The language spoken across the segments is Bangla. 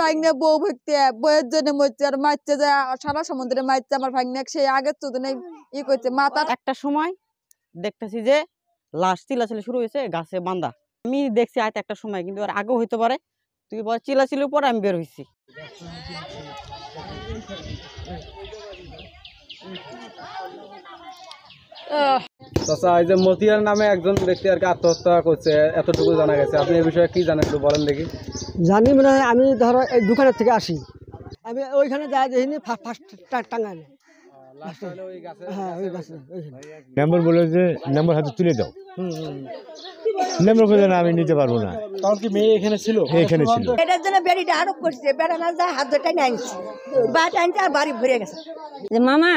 ভাগ্নে বউ ভক্তি বইয়ের জন্য মরছে আর মারছে যে সারা সমুদ্রে মারছে আমার ভাগ্নে সেই আগের তো ই করছে মাথা। একটা সময় দেখতেছি যে লাশ চিল্লাচিল্লি শুরু হয়েছে গাছে বান্ধা। আমি দেখছি হয়তো একটা সময়, কিন্তু আর আগেও হইতে পারে। তুই পরে চিল্লাচিল্লির পরে আমি বের হয়েছি। চাচা, এই যে মতিয়ার নামে একজন ব্যক্তি আর কি আত্মহত্যা করছে, এতটুকু জানা গেছে। আপনি এই বিষয়ে কি জানেন একটু বলেন দেখি। জানি মানে আমি ধরো এই দোকানের থেকে আসি, আমি ওইখানে যাই দেখিনি ফার্স্ট টাঙ্গাইলে। হ্যাঁ ওই গাছে নম্বর বলে যে নম্বর হাতে তুলে দাও, নম্বর করে না আমি নিতে পারবো না। তখন কি মেয়ে এখানে ছিল? এখানে ছিল। এটার জন্য বেড়িটা আরোপ করছে, বেড়া না যায় হাত ধরে টাইনে আনছে, বাট আনছে আর বাড়ি ভরে গেছে। যে মামা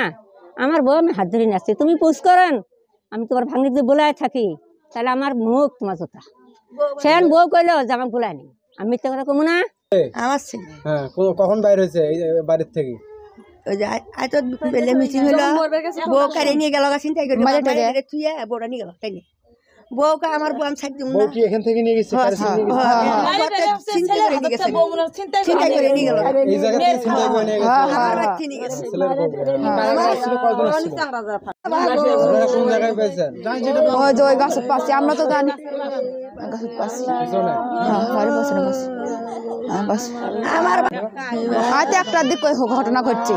আমার বউ আমি হাত ধরে নাচছি, তুমি পুষ করেন, আমি তোমার ভাঙনি যদি বলে থাকি তাহলে আমার মুখ তোমার জোতা। সেন বউ কইলো যে আমার বলে নি, আমি মিথ্যে কথা কমু না। আমার ছিল হ্যাঁ, কখন বাইর হয়েছে এই বাড়ির থেকে? ওই যে আয় তো বেলে মিটিং হলো, বউ কারে নিয়ে গেল চিন্তাই করি থুয়ে বউটা নিয়ে গেল টাইনে। বউকে আমার বউ আমি ছাড় দিব না। বউ কি এখান থেকে নিয়ে গেছে? চিন্তাই করে নিয়ে গেল, এই জায়গা থেকে চিন্তা করে নিয়ে গেছে। আমার বাচ্চা নিয়ে গেছে। ছেলের বউ ছিল কয়জন ছিল? আপনারা কোন জায়গায় পেয়েছেন? ওই যে ওই গাছের পাশে, আমরা তো জানি গাছের পাশে। পিছনে? হ্যাঁ ঘরে বসে বসে বাস আমার হয়তো একটা দিক ঘটনা ঘটছে।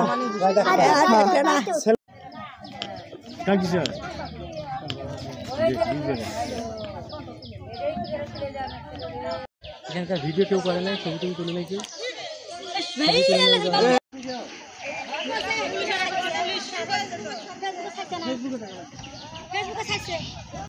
এখানকার ভিডিও কেউ করে নাই, ছবি টবি তুলে নাকি?